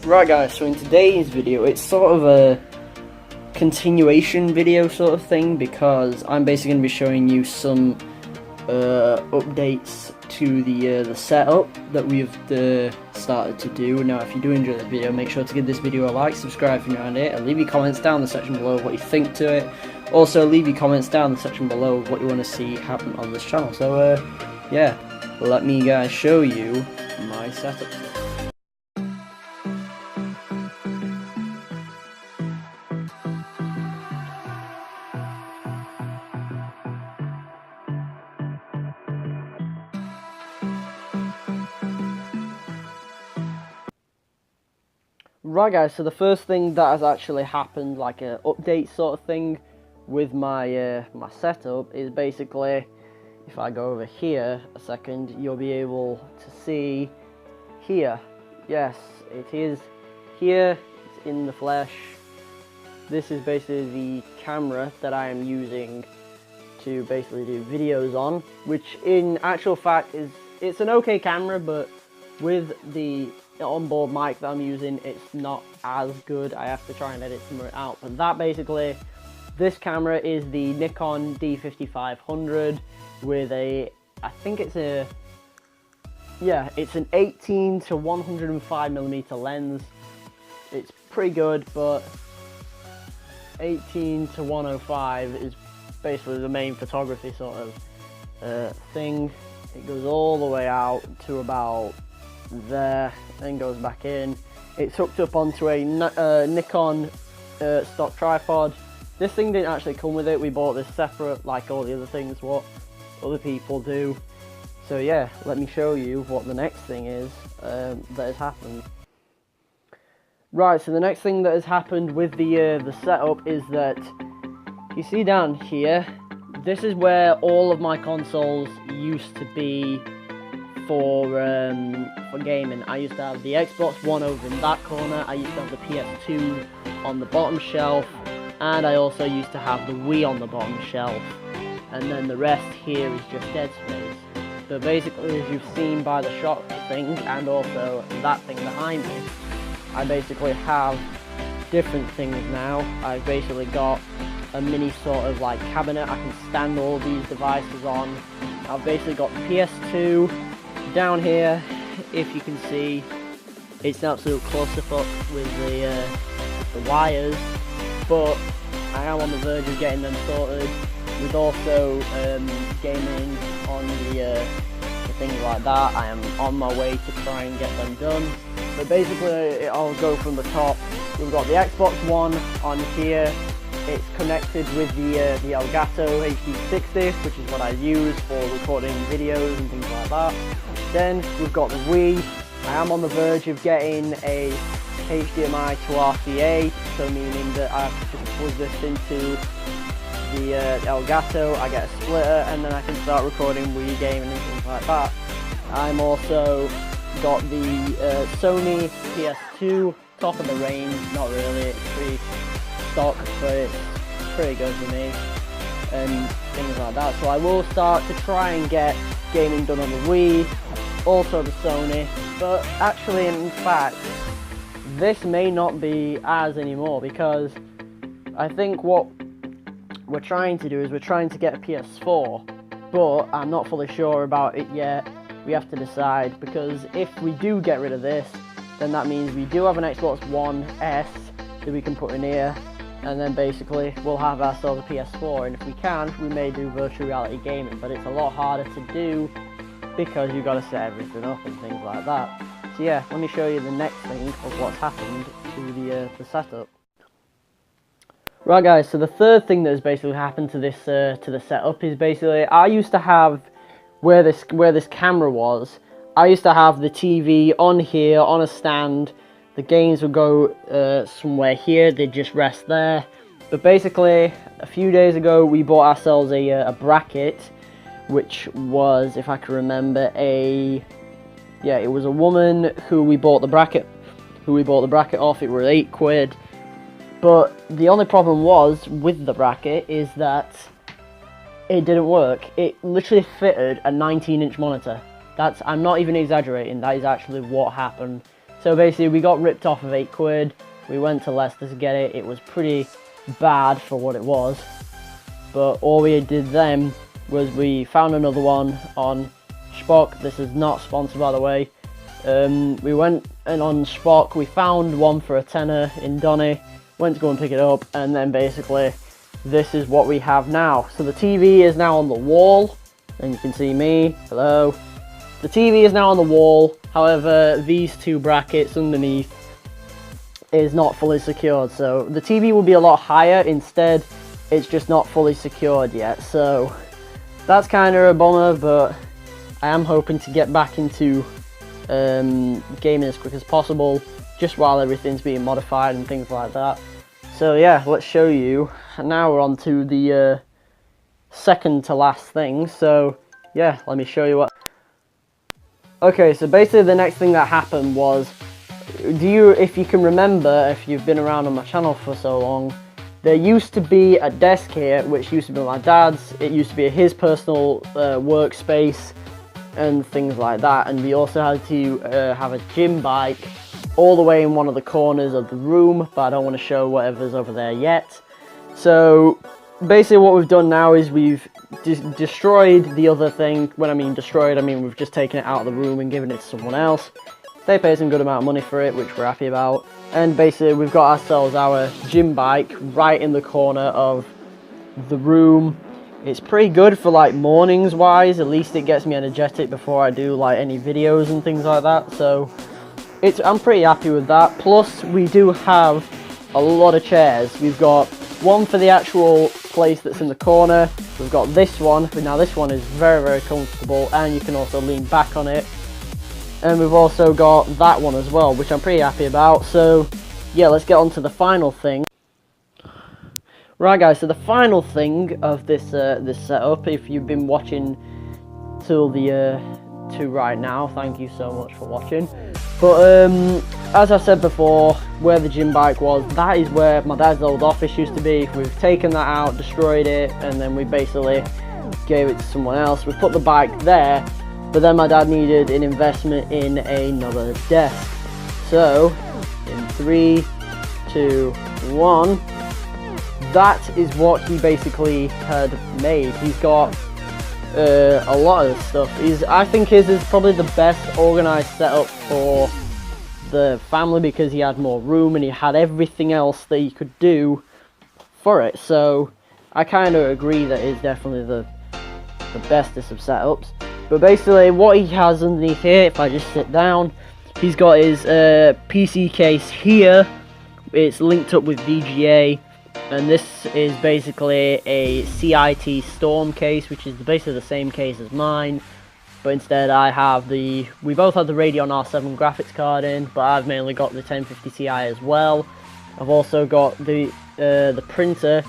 Right guys, so in today's video, it's sort of a continuation video sort of thing, because I'm basically going to be showing you some updates to the setup that we've started to do. Now, if you do enjoy the video, make sure to give this video a like, subscribe if you're new around it, and leave your comments down in the section below of what you think to it. Also, leave your comments down in the section below of what you want to see happen on this channel. So, yeah, let me guys show you my setup. Right guys, so the first thing that has actually happened, like an update sort of thing with my my setup, is basically, if I go over here a second, you'll be able to see here. Yes, it is here, it's in the flesh. This is basically the camera that I am using to basically do videos on, which in actual fact it's an okay camera, but with the onboard mic that I'm using, it's not as good. I have to try and edit some of it out. But that basically, this camera is the Nikon D5500 with a, I think it's a, yeah, it's an 18 to 105mm lens. It's pretty good, but 18 to 105 is basically the main photography sort of thing. It goes all the way out to about there, then goes back in. It's hooked up onto a Nikon stock tripod. This thing didn't actually come with it. We bought this separate, like all the other things what other people do. So yeah, let me show you what the next thing is that has happened. Right, so the next thing that has happened with the setup is that you see down here, this is where all of my consoles used to be for gaming. I used to have the Xbox One over in that corner, I used to have the PS2 on the bottom shelf, and I also used to have the Wii on the bottom shelf, and then the rest here is just dead space. So basically, as you've seen by the shot thing, and also that thing behind me, I basically have different things now. I've basically got a mini sort of like cabinet I can stand all these devices on. I've basically got the PS2 down here. If you can see, it's an absolute clusterfuck with the wires, but I am on the verge of getting them sorted, with also gaming on the things like that. I am on my way to try and get them done. But basically, I'll go from the top. We've got the Xbox One on here. It's connected with the Elgato HD60, which is what I use for recording videos and things like that. Then we've got the Wii. I am on the verge of getting a HDMI to RCA, so meaning that I have to just plug this into the Elgato, I get a splitter, and then I can start recording Wii gaming and things like that. I'm also got the Sony PS2, top of the range, not really, it's pretty stock, but it's pretty good for me, and things like that. So I will start to try and get gaming done on the Wii, also the Sony, but actually in fact this may not be as anymore, because I think what we're trying to do is we're trying to get a PS4, but I'm not fully sure about it yet. We have to decide, because if we do get rid of this, then that means we do have an Xbox One S that we can put in here, and then basically we'll have ourselves a PS4, and if we can, we may do virtual reality gaming, but it's a lot harder to do because you've got to set everything up and things like that. So yeah, let me show you the next thing of what's happened to the setup. Right guys, so the third thing that has basically happened to this to the setup is basically, I used to have where this camera was, I used to have the TV on here on a stand. The games would go somewhere here, they'd just rest there. But basically, a few days ago, we bought ourselves a bracket, which was, if I can remember, it was a woman who we bought the bracket off. It was £8. But the only problem was with the bracket is that it didn't work. It literally fitted a 19-inch monitor. I'm not even exaggerating, that is actually what happened. So basically we got ripped off of £8. We went to Leicester to get it. It was pretty bad for what it was. But all we did then was we found another one on Spock. This is not sponsored, by the way. We went and on Spock, we found one for a tenner in Donny, went to go and pick it up, and then basically this is what we have now. So the TV is now on the wall, and you can see me, hello. The TV is now on the wall, however these two brackets underneath is not fully secured, so the TV will be a lot higher. Instead, it's just not fully secured yet, so that's kind of a bummer, but I am hoping to get back into gaming as quick as possible, just while everything's being modified and things like that. So yeah, let's show you. And now we're on to the second to last thing, so yeah, let me show you what. Okay, so basically the next thing that happened was, if you can remember, if you've been around on my channel for so long, there used to be a desk here, which used to be my dad's. It used to be his personal workspace and things like that, and we also had to have a gym bike all the way in one of the corners of the room, but I don't want to show whatever's over there yet. So basically what we've done now is we've destroyed the other thing. When I mean destroyed, I mean we've just taken it out of the room and given it to someone else. They paid some good amount of money for it, which we're happy about. And basically we've got ourselves our gym bike right in the corner of the room. It's pretty good for like mornings wise, at least it gets me energetic before I do like any videos and things like that. So I'm pretty happy with that. Plus we do have a lot of chairs. We've got one for the actual place that's in the corner. We've got this one, but now this one is very, very comfortable, and you can also lean back on it. And we've also got that one as well, which I'm pretty happy about. So yeah, let's get on to the final thing. Right guys, so the final thing of this this setup, if you've been watching till the to right now, thank you so much for watching. But as I said before, where the gym bike was, that is where my dad's old office used to be. We've taken that out, destroyed it, and then we basically gave it to someone else. We put the bike there, but then my dad needed an investment in another desk. So in 3, 2, 1, that is what he basically had made. He's got a lot of stuff. I think his is probably the best organised setup for the family, because he had more room and he had everything else that he could do for it. So I kind of agree that it's definitely the bestest of setups. But basically what he has underneath here, if I just sit down, he's got his PC case here. It's linked up with VGA. And this is basically a CIT Storm case, which is basically the same case as mine, but instead we both have the Radeon R7 graphics card in, but I've mainly got the 1050 Ti as well. I've also got the printer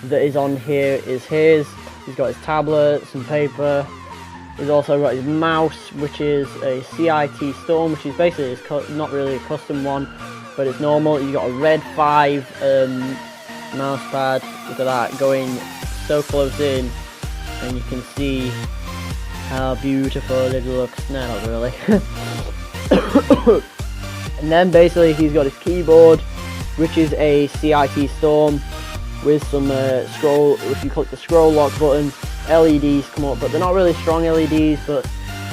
that is on here is his. He's got his tablet, some paper. He's also got his mouse, which is a CIT Storm, which is basically not really a custom one, but it's normal. He's got a Red 5 mouse pad. Look at that, going so close in, and you can see how beautiful it looks. No, not really. And then basically he's got his keyboard, which is a CIT Storm with some scroll. If you click the scroll lock button, LEDs come up, but they're not really strong LEDs, but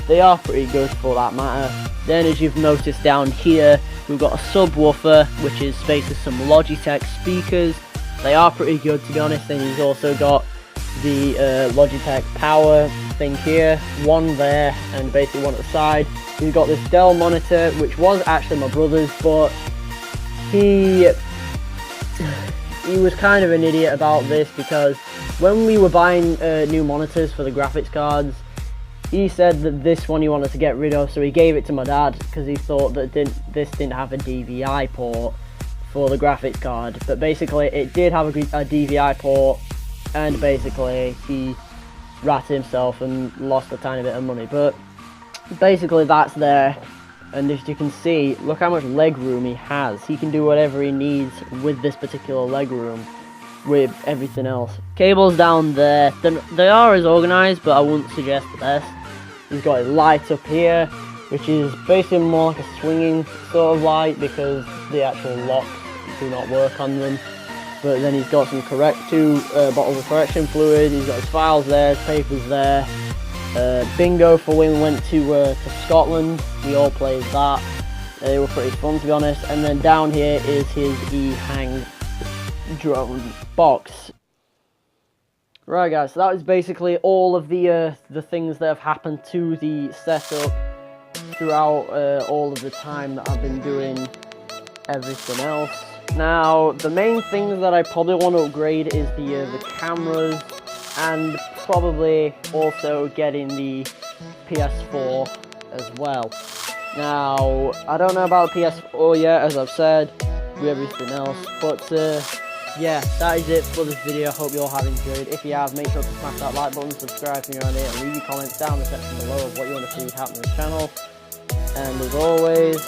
they are pretty good for that matter. Then, as you've noticed down here, we've got a subwoofer, which is basically some Logitech speakers. They are pretty good, to be honest. And he's also got the Logitech power thing here, one there, and basically one at the side. He's got this Dell monitor, which was actually my brother's, but he was kind of an idiot about this, because when we were buying new monitors for the graphics cards, he said that this one he wanted to get rid of, so he gave it to my dad because he thought that this didn't have a DVI port for the graphics card. But basically it did have a DVI port, and basically he ratted himself and lost a tiny bit of money. But basically that's there, and as you can see, look how much leg room he has. He can do whatever he needs with this particular leg room with everything else. Cables down there, they are as organised, but I wouldn't suggest the best. He's got his light up here, which is basically more like a swinging sort of light because the actual locks do not work on them. But then he's got some two bottles of correction fluid, he's got his files there, his papers there. Bingo for when we went to Scotland, we all played that. They were pretty fun, to be honest. And then down here is his eHang drone box. Right guys, so that is basically all of the things that have happened to the setup throughout all of the time that I've been doing everything else. Now, the main things that I probably want to upgrade is the cameras, and probably also getting the PS4 as well. Now, I don't know about the PS4 yet, as I've said, with everything else, but yeah, that is it for this video. Hope you all have enjoyed. If you have, make sure to smash that like button, subscribe if you're on it, and leave your comments down in the section below of what you want to see happen on the channel. And as always,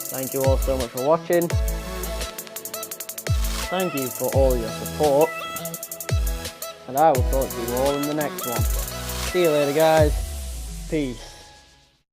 thank you all so much for watching. Thank you for all your support. And I will talk to you all in the next one. See you later guys. Peace.